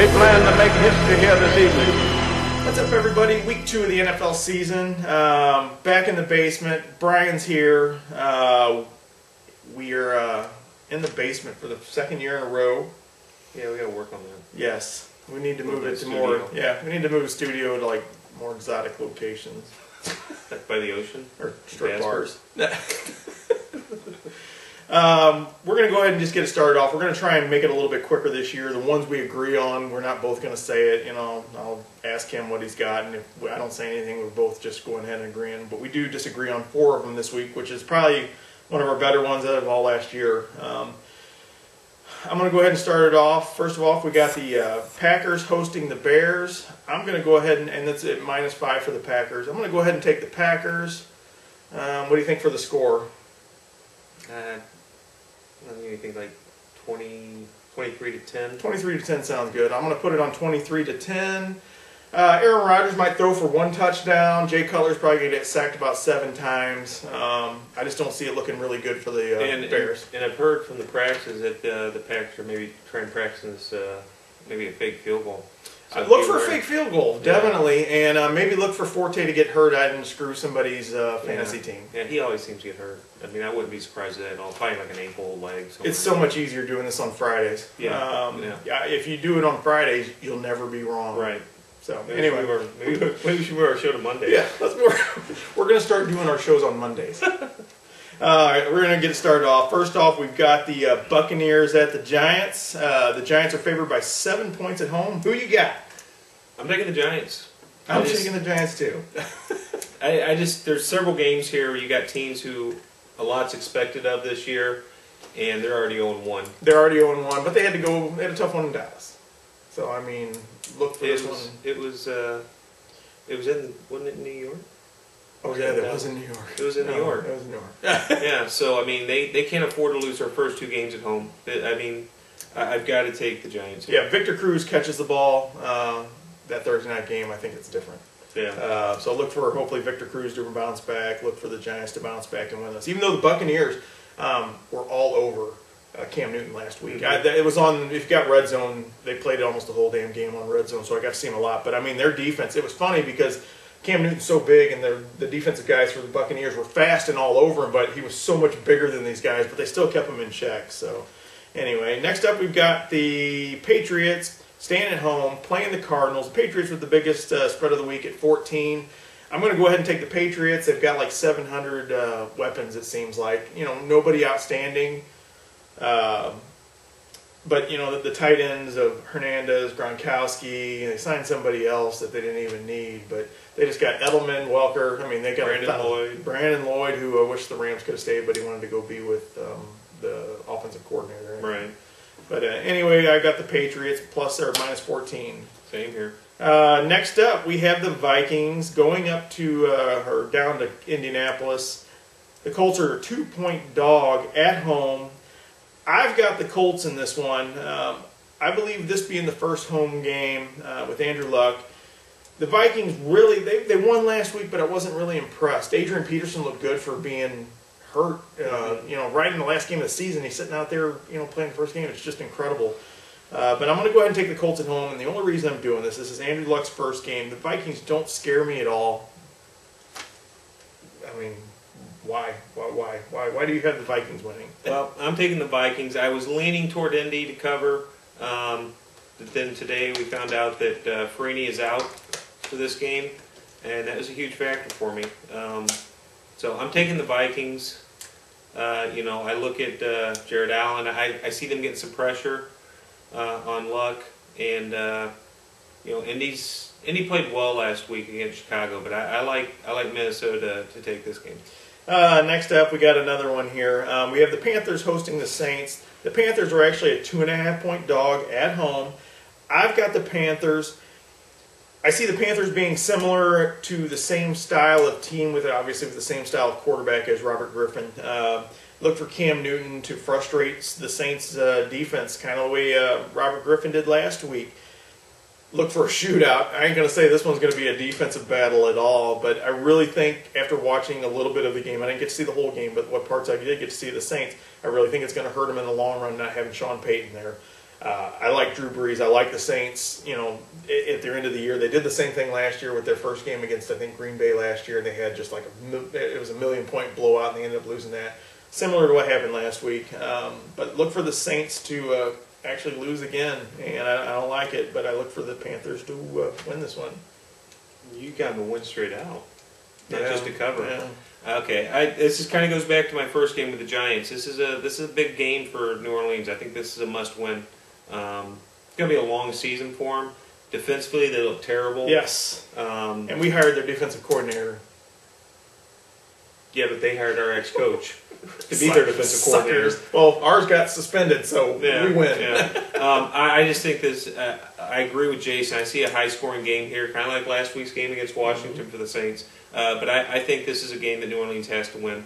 We plan to make history here this evening. What's up, everybody? Week 2 of the NFL season. Back in the basement. Brian's here. We are in the basement for the second year in a row. Yeah, we got to work on that. Yes, we need to move it to more. Yeah, we need to move the studio to like more exotic locations. Like by the ocean or strip bars. We're going to go ahead and just get it started off. We're going to try and make it a little bit quicker this year. The ones we agree on, we're not both going to say it. You know, I'll ask him what he's got, and if I don't say anything, we're both just going ahead and agreeing. But we do disagree on 4 of them this week, which is probably one of our better ones out of all last year. I'm going to go ahead and start it off. First of all, we got the Packers hosting the Bears. I'm going to go ahead and that's at -5 for the Packers. I'm going to go ahead and take the Packers. What do you think for the score? I think like 23 to 10. 23 to 10 sounds good. I'm going to put it on 23 to 10. Aaron Rodgers might throw for 1 touchdown. Jay Cutler's probably going to get sacked about 7 times. I just don't see it looking really good for the Bears. And I've heard from the practices that the Packers are maybe trying to practice maybe a fake field goal. So look for a fake field goal, definitely, and maybe look for Forte to get hurt and screw somebody's fantasy team. Yeah, he always seems to get hurt. I mean, I wouldn't be surprised at that at all. Probably like an ankle, leg. It's so much easier doing this on Fridays. Yeah. If you do it on Fridays, you'll never be wrong. Right. So maybe we should move our show to Monday. Yeah, we're going to start doing our shows on Mondays. All right, we're going to get it started off. First off, we've got the Buccaneers at the Giants. The Giants are favored by 7 points at home. Who you got? I'm taking the Giants. I'm taking the Giants too. There's several games here where you got teams who a lot's expected of this year, and they're already 0-1. They're already 0-1, but they had a tough one in Dallas. So I mean, look for this one. Wasn't it in New York? Oh yeah, it was in New York. It was in New York. It was in New York. Yeah, so I mean, they can't afford to lose their first 2 games at home. I mean, I've got to take the Giants here. Yeah, Victor Cruz catches the ball. That Thursday night game, I think it's different. Yeah. So look for hopefully Victor Cruz to bounce back. Look for the Giants to bounce back and win this. Even though the Buccaneers were all over Cam Newton last week. Mm-hmm. It was on. If you got Red Zone, they played almost the whole damn game on Red Zone, so I got to see him a lot. But I mean, their defense. It was funny because Cam Newton's so big, and the defensive guys for the Buccaneers were fast and all over him. But he was so much bigger than these guys. But they still kept him in check. So anyway, next up we've got the Patriots. Staying at home, playing the Cardinals. Patriots with the biggest spread of the week at 14. I'm going to go ahead and take the Patriots. They've got like 700 weapons, it seems like. You know, nobody outstanding. But, you know, the tight ends of Hernandez, Gronkowski, they signed somebody else that they didn't even need. But they just got Edelman, Welker. I mean, they got Brandon Lloyd, who I wish the Rams could have stayed, but he wanted to go be with the offensive coordinator. Right. But anyway, I got the Patriots plus or -14. Same here. Next up, we have the Vikings going up to or down to Indianapolis. The Colts are a 2-point dog at home. I've got the Colts in this one. I believe this being the first home game with Andrew Luck. The Vikings really they won last week, but I wasn't really impressed. Adrian Peterson looked good for being hurt, you know, right in the last game of the season. He's sitting out there, you know, playing the first game. It's just incredible. But I'm going to go ahead and take the Colts at home, and the only reason I'm doing this is Andrew Luck's first game. The Vikings don't scare me at all. I mean, why? Why do you have the Vikings winning? Well, I'm taking the Vikings. I was leaning toward Indy to cover. But then today we found out that Freeney is out for this game, and that was a huge factor for me. So I'm taking the Vikings. You know, I look at Jared Allen. I see them getting some pressure on Luck, and you know, Indy played well last week against Chicago, but I like Minnesota to take this game. Next up, we got another one here. We have the Panthers hosting the Saints. The Panthers are actually a 2.5-point dog at home. I've got the Panthers. I see the Panthers being similar to the same style of team, obviously with the same style of quarterback as Robert Griffin. Look for Cam Newton to frustrate the Saints' defense, kind of the way Robert Griffin did last week. Look for a shootout. I ain't going to say this one's going to be a defensive battle at all, but I really think after watching a little bit of the game, I didn't get to see the whole game, but what parts I did get to see of the Saints, I really think it's going to hurt them in the long run not having Sean Payton there. I like Drew Brees. I like the Saints. You know, at their end of the year, they did the same thing last year with their first game against, I think, Green Bay last year, and they had just like it was a 1,000,000-point blowout, and they ended up losing that. Similar to what happened last week. But look for the Saints to actually lose again, and I don't like it, but I look for the Panthers to win this one. You got them to win straight out, not just to cover. Yeah. Okay, this just kind of goes back to my first game with the Giants. This is a big game for New Orleans. I think this is a must-win. It's going to be a long season for them. Defensively, they look terrible. Yes. And we hired their defensive coordinator. Yeah, but they hired our ex-coach to be their defensive coordinator. Well, ours got suspended, so we win. Yeah. I just think this. I agree with Jason. I see a high-scoring game here, kind of like last week's game against Washington for the Saints. But I think this is a game that New Orleans has to win.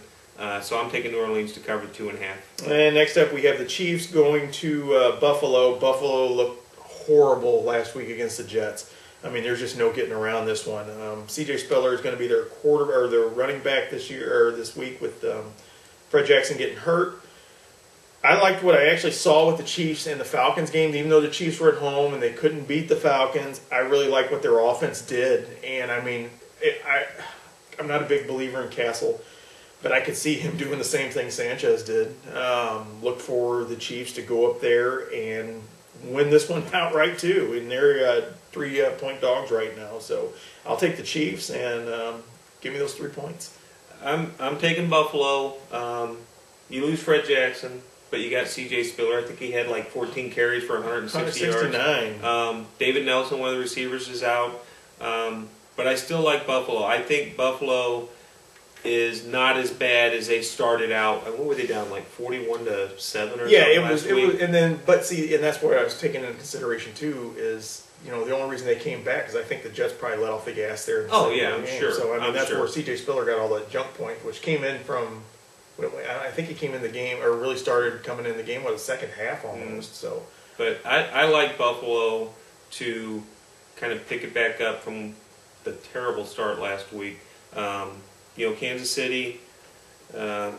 So I'm taking New Orleans to cover 2.5. And next up, we have the Chiefs going to Buffalo. Buffalo looked horrible last week against the Jets. I mean, there's just no getting around this one. C.J. Spiller is going to be their their running back this year or this week with Fred Jackson getting hurt. I liked what I actually saw with the Chiefs and the Falcons games, even though the Chiefs were at home and they couldn't beat the Falcons. I really liked what their offense did, and I mean, I'm not a big believer in Castle, but I could see him doing the same thing Sanchez did. Look for the Chiefs to go up there and win this one outright too, and they're 3-point dogs right now. So I'll take the Chiefs and give me those 3 points. I'm taking Buffalo. You lose Fred Jackson, but you got C.J. Spiller. I think he had like 14 carries for 160 yards. David Nelson, one of the receivers, is out. But I still like Buffalo. I think Buffalo is not as bad as they started out. What were they down, like 41-7 or something? Yeah, it was, and then, but see, and that's what I was taking into consideration too. Is the only reason they came back is I think the Jets probably let off the gas there. I'm sure. So I mean, that's where C.J. Spiller got all that jump point, which came in from. I think he came in the game, or really started coming in the game with the second half almost. So, but I like Buffalo to kind of pick it back up from the terrible start last week. Kansas City. I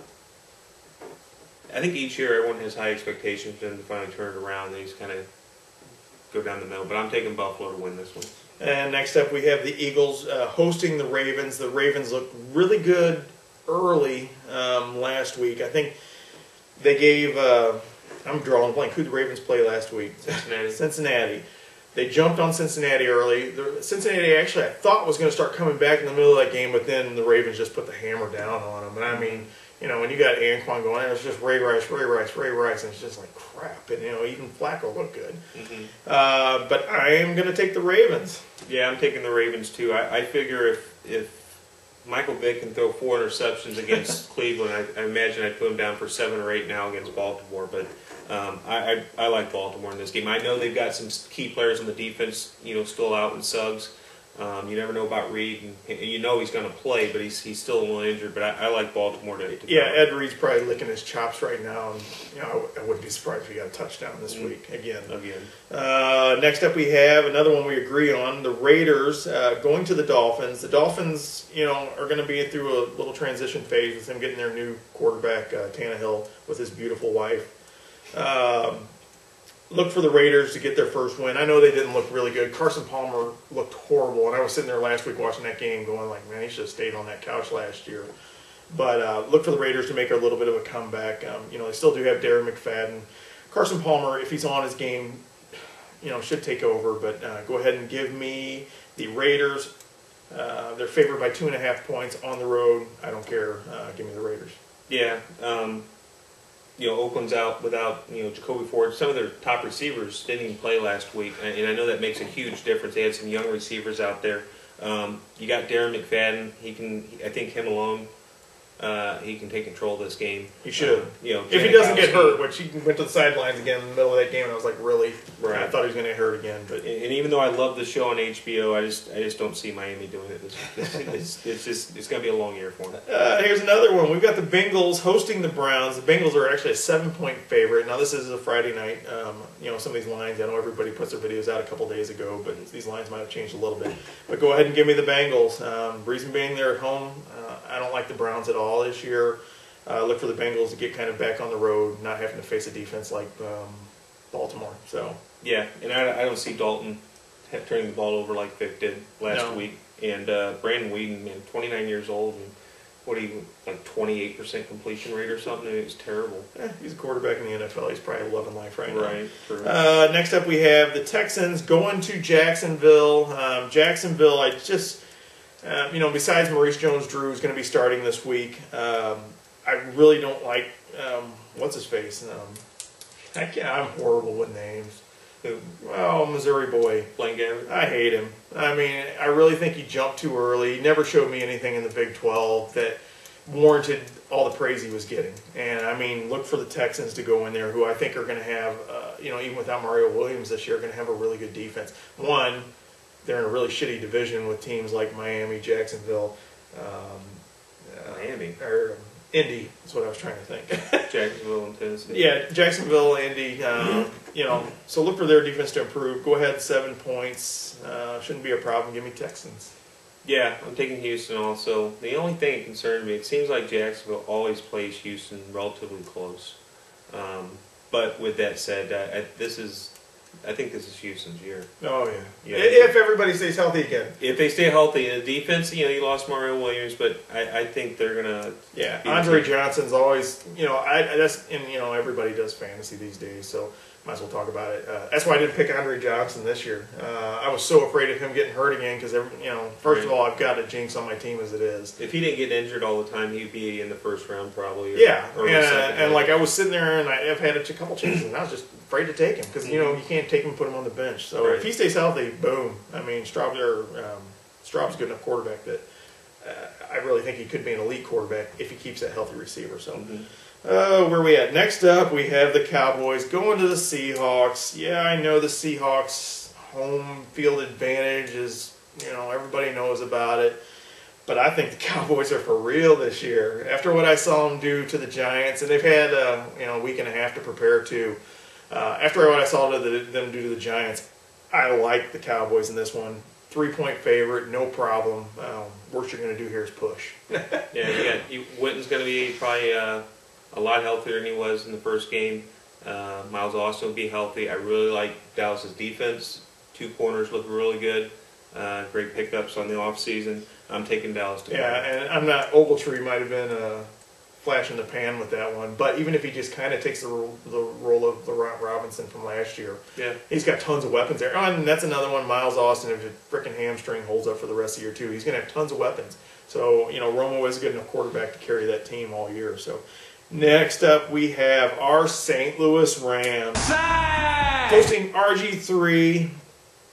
think each year everyone has high expectations for them to finally turn it around. They just kind of go down the middle. But I'm taking Buffalo to win this one. And next up, we have the Eagles hosting the Ravens. The Ravens looked really good early last week. I think they gave. I'm drawing a blank. Who did the Ravens play last week? Cincinnati. They jumped on Cincinnati early. Cincinnati actually, I thought, was going to start coming back in the middle of that game, but then the Ravens just put the hammer down on them. And I mean, when you got Anquan going, it was just Ray Rice, and it's just like crap. And even Flacco looked good. Mm-hmm. But I am going to take the Ravens. Yeah, I'm taking the Ravens too. I figure if Michael Vick can throw 4 interceptions against Cleveland, I imagine I'd put him down for 7 or 8 now against Baltimore. But I like Baltimore in this game. I know they've got some key players on the defense, still out in Suggs. You never know about Reed, and he's going to play, but he's still a little injured. But I like Baltimore to yeah, Ed Reed's probably licking his chops right now, and I wouldn't be surprised if he got a touchdown this week again. Next up, we have another one we agree on: the Raiders going to the Dolphins. The Dolphins, are going to be through a little transition phase with them getting their new quarterback Tannehill with his beautiful wife. Look for the Raiders to get their first win. I know they didn't look really good. Carson Palmer looked horrible, and I was sitting there last week watching that game going like, man, he should have stayed on that couch last year. But look for the Raiders to make a little bit of a comeback. They still do have Darren McFadden. Carson Palmer, if he's on his game, should take over. But go ahead and give me the Raiders. They're favored by 2.5 points on the road. I don't care. Give me the Raiders. Yeah. Oakland's out without, Jacoby Ford. Some of their top receivers didn't even play last week, and I know that makes a huge difference. They had some young receivers out there. You got Darren McFadden. I think him alone, he can take control of this game. He should. If he doesn't get hurt, which he went to the sidelines again in the middle of that game, and I was like, really? Right. I thought he was going to get hurt again. But and even though I love the show on HBO, I just don't see Miami doing it. It's going to be a long year for them. Here's another one. We've got the Bengals hosting the Browns. The Bengals are actually a 7-point favorite. Now this is a Friday night. Some of these lines, I know everybody puts their videos out a couple days ago, but these lines might have changed a little bit. But go ahead and give me the Bengals. Reason being, they're at home. I don't like the Browns at all this year. Look for the Bengals to get kind of back on the road, not having to face a defense like Baltimore. So Yeah, and I don't see Dalton turning the ball over like Vic did last week. And Brandon Weeden, man, 29 years old, and what like 28% completion rate or something? It was terrible. He's a quarterback in the NFL. He's probably loving life right now. Right. True. Next up, we have the Texans going to Jacksonville. Jacksonville, I just, besides Maurice Jones-Drew, who's going to be starting this week, I really don't like, what's his face? I'm horrible with names. Well, Missouri boy. Blaine Gabbert. I hate him. I mean, I really think he jumped too early. He never showed me anything in the Big 12 that warranted all the praise he was getting. And, I mean, look for the Texans to go in there, who I think are going to have, even without Mario Williams this year, are going to have a really good defense. One, they're in a really shitty division with teams like Miami, Jacksonville, or Indy is what I was trying to think. Jacksonville and Tennessee. Yeah, Jacksonville, Indy. So look for their defense to improve. Go ahead, 7 points. Shouldn't be a problem. Give me Texans. Yeah, I'm taking Houston also. The only thing that concerned me, it seems like Jacksonville always plays Houston relatively close. But with that said, I think this is Houston's year. Oh, yeah. If everybody stays healthy again. If they stay healthy. The defense, you lost Mario Williams, but I think they're going to... Yeah, Andre Johnson's always, everybody does fantasy these days, so might as well talk about it. That's why I didn't pick Andre Johnson this year. I was so afraid of him getting hurt again because, first of all, I've got a jinx on my team as it is. If he didn't get injured all the time, he'd be in the first round probably. Yeah, and I was sitting there and I've had a couple chances and I was just afraid to take him because, you can't take him and put him on the bench. So if he stays healthy, boom. I mean, Straub's a good enough quarterback that I really think he could be an elite quarterback if he keeps that healthy receiver. So. Where we at? Next up, we have the Cowboys going to the Seahawks. Yeah, I know the Seahawks' home field advantage is, everybody knows about it. But I think the Cowboys are for real this year. After what I saw them do to the Giants, and they've had, a week and a half to prepare too. After what I saw them do to the Giants, I like the Cowboys in this one. 3-point favorite, no problem. Worst you're going to do here is push. Yeah, Witten's going to be probably... a lot healthier than he was in the first game. Miles Austin will be healthy. I really like Dallas' defense. 2 corners look really good. Great pickups on the offseason. I'm taking Dallas to win. And I'm not. Ogletree might have been a flash in the pan with that one. But even if he just kind of takes the role of Laurent Robinson from last year, he's got tons of weapons there. Oh, and that's another one. Miles Austin, if his freaking hamstring holds up for the rest of the year too, he's going to have tons of weapons. So Romo is a good enough quarterback to carry that team all year. So. Next up, we have our St. Louis Rams hosting RG3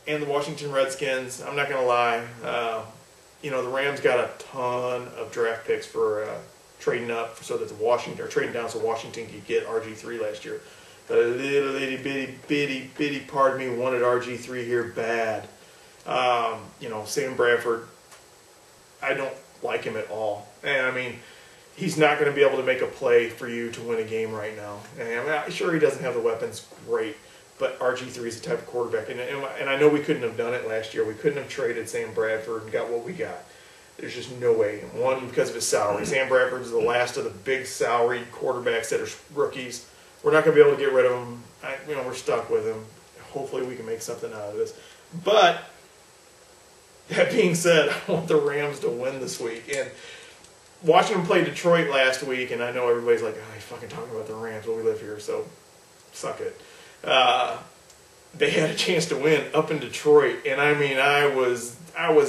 and the Washington Redskins. I'm not going to lie. The Rams got a ton of draft picks for trading up so that trading down so Washington could get RG3 last year. But a little itty bitty part of me wanted RG3 here bad. Sam Bradford, I don't like him at all. And I mean, he's not going to be able to make a play for you to win a game right now. And I'm sure he doesn't have the weapons, great, but RG3 is the type of quarterback. And I know we couldn't have done it last year. We couldn't have traded Sam Bradford and got what we got. There's just no way. One, because of his salary. Sam Bradford is the last of the big salaried quarterbacks that are rookies. We're not going to be able to get rid of him. We're stuck with him. Hopefully we can make something out of this. But that being said, I want the Rams to win this week. And watching them play Detroit last week, and I know everybody's like, oh, he's fucking talking about the Rams. Well, we live here, so suck it. They had a chance to win up in Detroit, and I mean, I was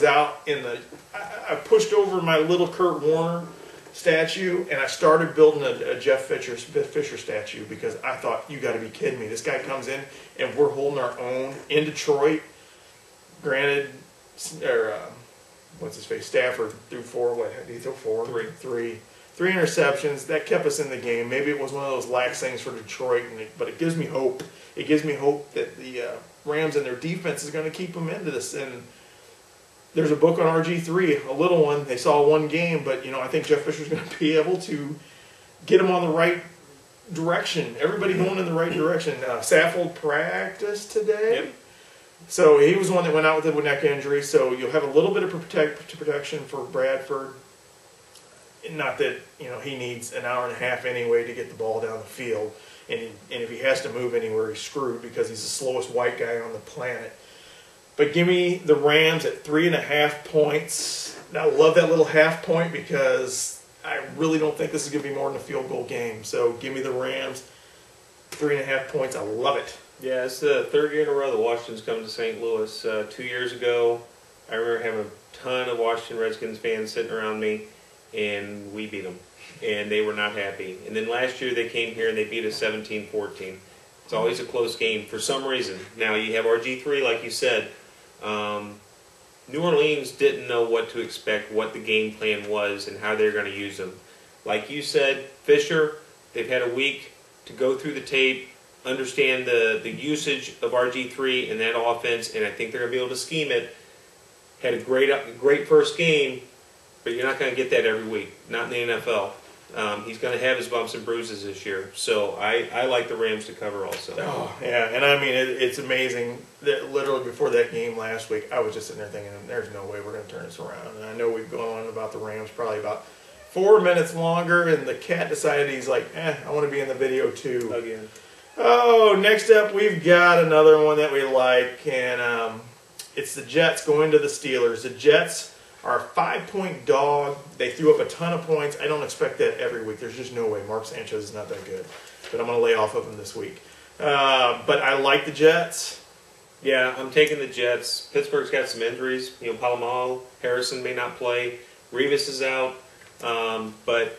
out in the... I pushed over my little Kurt Warner statue, and I started building a Jeff Fisher statue because I thought, you got to be kidding me. This guy comes in, and we're holding our own in Detroit. Granted, what's his face? Stafford threw 4. What did he throw? 4? 3 interceptions. That kept us in the game. Maybe it was one of those lax things for Detroit, but it gives me hope. It gives me hope that the Rams and their defense is going to keep them into this. And there's a book on RG3, a little one. They saw one game, but I think Jeff Fisher's going to be able to get them on the right direction. Everybody going in the right direction. Saffold practiced today. Yep. So he was one that went out with a neck injury. So you'll have a little bit of protection for Bradford. Not that he needs an hour and a half anyway to get the ball down the field, and if he has to move anywhere, he's screwed because he's the slowest white guy on the planet. But give me the Rams at 3.5 points. I love that little half point because I really don't think this is going to be more than a field goal game. So give me the Rams, 3.5 points. I love it. Yeah, it's the third year in a row that Washington's come to St. Louis. 2 years ago, I remember having a ton of Washington Redskins fans sitting around me, and we beat them, and they were not happy. And then last year they came here and they beat us 17-14. It's always a close game for some reason. Now you have RG3, like you said. New Orleans didn't know what to expect, what the game plan was, and how they're going to use them. Like you said, Fisher, they've had a week to go through the tape, understand the usage of RG3 and that offense, and I think they're going to be able to scheme it. Had a great first game, but you're not going to get that every week, not in the NFL. He's going to have his bumps and bruises this year. So I like the Rams to cover also. Oh, yeah, and I mean, it's amazing that literally before that game last week, I was just sitting there thinking, there's no way we're going to turn this around. And I know we've gone on about the Rams probably about 4 minutes longer, and the cat decided he's like, I want to be in the video too. Again. Oh, next up we've got another one that we like, and it's the Jets going to the Steelers. The Jets are a 5-point dog. They threw up a ton of points. I don't expect that every week. There's just no way. Mark Sanchez is not that good. But I'm going to lay off of him this week. But I like the Jets. Yeah, I'm taking the Jets. Pittsburgh's got some injuries. Palomalu, Harrison may not play. Revis is out. But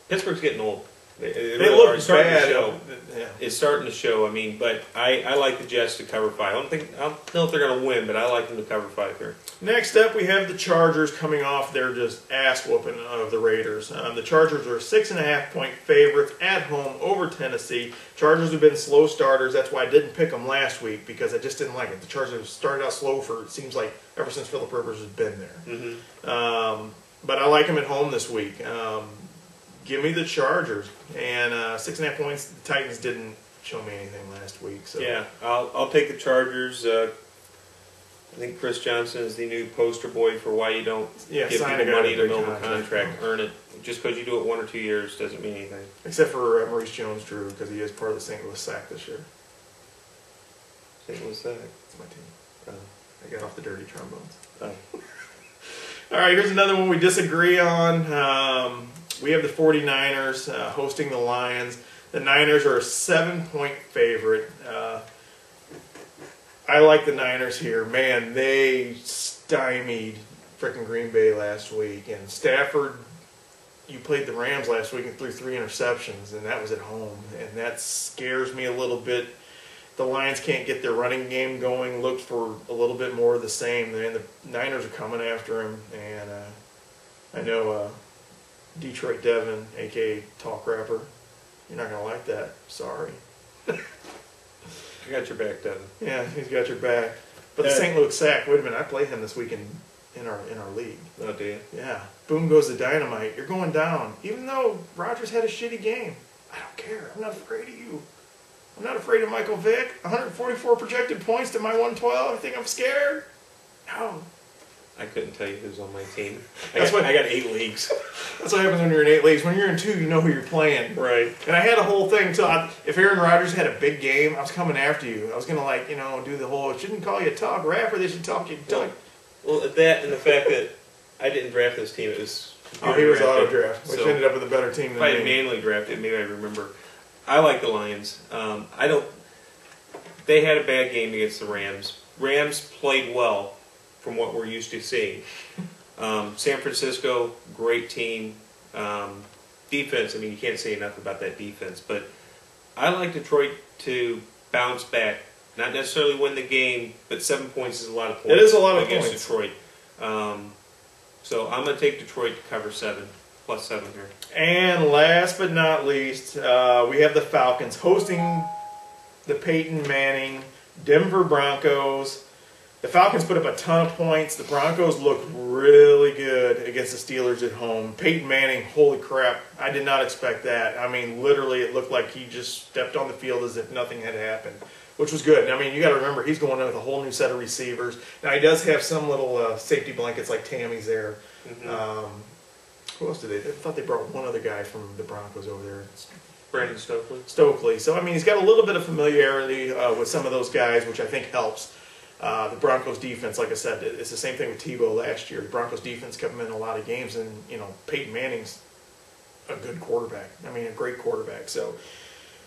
Pittsburgh's getting old. They really look are. It's starting bad. to show. Yeah. It's starting to show. I mean, but I like the Jets to cover 5. I don't know if they're going to win, but I like them to cover 5 here. Next up, we have the Chargers coming off their just ass-whooping of the Raiders. The Chargers are 6.5-point favorites at home over Tennessee. Chargers have been slow starters. That's why I didn't pick them last week, because I just didn't like it. The Chargers started out slow for, it seems like, ever since Phillip Rivers has been there. Mm-hmm. But I like them at home this week. Give me the Chargers. And 6.5 points, the Titans didn't show me anything last week. So yeah, I'll take the Chargers. I think Chris Johnson is the new poster boy for why you don't give people money in the middle of a contract. Earn it. Just because you do it 1 or 2 years doesn't mean anything. Except for Maurice Jones-Drew, because he is part of the St. Louis Sack this year. St. Louis Sack? It's my team. I got off the dirty trombones. Oh. All right, here's another one we disagree on. We have the 49ers hosting the Lions. The Niners are a 7-point favorite. I like the Niners here. Man, they stymied frickin' Green Bay last week. And Stafford, you played the Rams last week and threw 3 interceptions, and that was at home. And that scares me a little bit. The Lions can't get their running game going. Look for a little bit more of the same. And the Niners are coming after him. And I know Detroit Devin, a.k.a. Talk Rapper, you're not going to like that. Sorry. I got your back, Devin. Yeah, he's got your back. But the St. Louis Sack, wait a minute, I play him this week in our league. Oh, do you? Yeah. Boom goes the dynamite. You're going down. Even though Rodgers had a shitty game, I don't care. I'm not afraid of you. I'm not afraid of Michael Vick. 144 projected points to my 112. I think I'm scared? No. I couldn't tell you who's on my team. I That's got 8 leagues. That's what happens when you're in 8 leagues. When you're in 2, you know who you're playing. Right. And I had a whole thing. If Aaron Rodgers had a big game, I was coming after you. I was going to, do the whole, shouldn't call you a talk rapper. They should talk you talk. Well, that and the fact that I didn't draft this team, it was... He was auto-draft, which so ended up with a better team than if I had me. manually drafted, maybe I remember. I like the Lions. They had a bad game against the Rams. Rams played well from what we're used to seeing. San Francisco, great team. Defense, I mean, you can't say enough about that defense. But I like Detroit to bounce back. Not necessarily win the game, but 7 points is a lot of points. It is a lot of against points. Detroit. So I'm going to take Detroit to cover 7, plus 7 here. And last but not least, we have the Falcons hosting the Peyton Manning Denver Broncos. The Falcons put up a ton of points. The Broncos looked really good against the Steelers at home. Peyton Manning, holy crap, I did not expect that. I mean, literally, it looked like he just stepped on the field as if nothing had happened, which was good. I mean, you got to remember, he's going in with a whole new set of receivers. Now, he does have some little safety blankets like Tammy's there. Mm-hmm. Who else did they? I thought they brought one other guy from the Broncos over there. Brandon Stokely. Stokely. So, I mean, he's got a little bit of familiarity with some of those guys, which I think helps. The Broncos defense, like I said, it's the same thing with Tebow last year. The Broncos defense kept him in a lot of games, and, you know, Peyton Manning's a good quarterback. I mean, a great quarterback. So,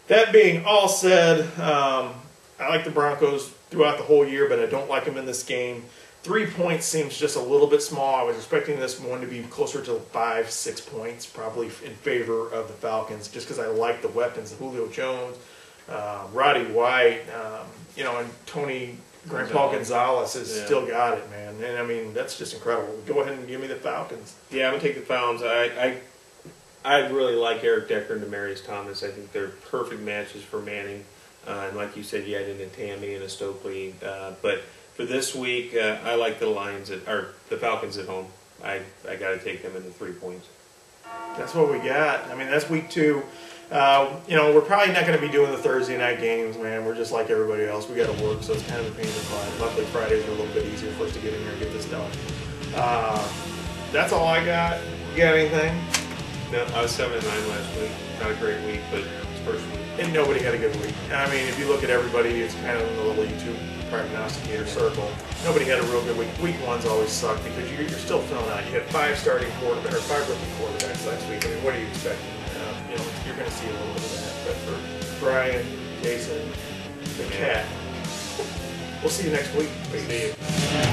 that being all said, I like the Broncos throughout the whole year, but I don't like them in this game. 3 points seems just a little bit small. I was expecting this one to be closer to 5-6 points, probably in favor of the Falcons, just because I like the weapons, Julio Jones, Roddy White, you know, and Tony Grandpa Gonzalez has still got it, man. And I mean, that's just incredible. Go ahead and give me the Falcons. Yeah, I'm gonna take the Falcons. I really like Eric Decker and Demaryius Thomas. I think they're perfect matches for Manning. And like you said, you had in a Tammy and a Stokely, but for this week, I like the Falcons at home. I got to take them in the 3 points. That's what we got. I mean, that's week 2. You know, we're probably not going to be doing the Thursday night games, man. We're just like everybody else. We got to work, so it's kind of a pain in the butt. Luckily, Fridays are a little bit easier for us to get in here and get this done. That's all I got. You got anything? No, I was 7-9 last week. Not a great week, but it's first week. And nobody had a good week. I mean, if you look at everybody, it's kind of in the little YouTube prognosticator circle. Nobody had a real good week. Week 1's always suck because you're still filling out. You had 5 starting quarterbacks, or 5 rookie quarterbacks last week. I mean, what are you expecting? You know, you're going to see a little bit of that. But for Brian, Jason, the cat, we'll see you next week. See you.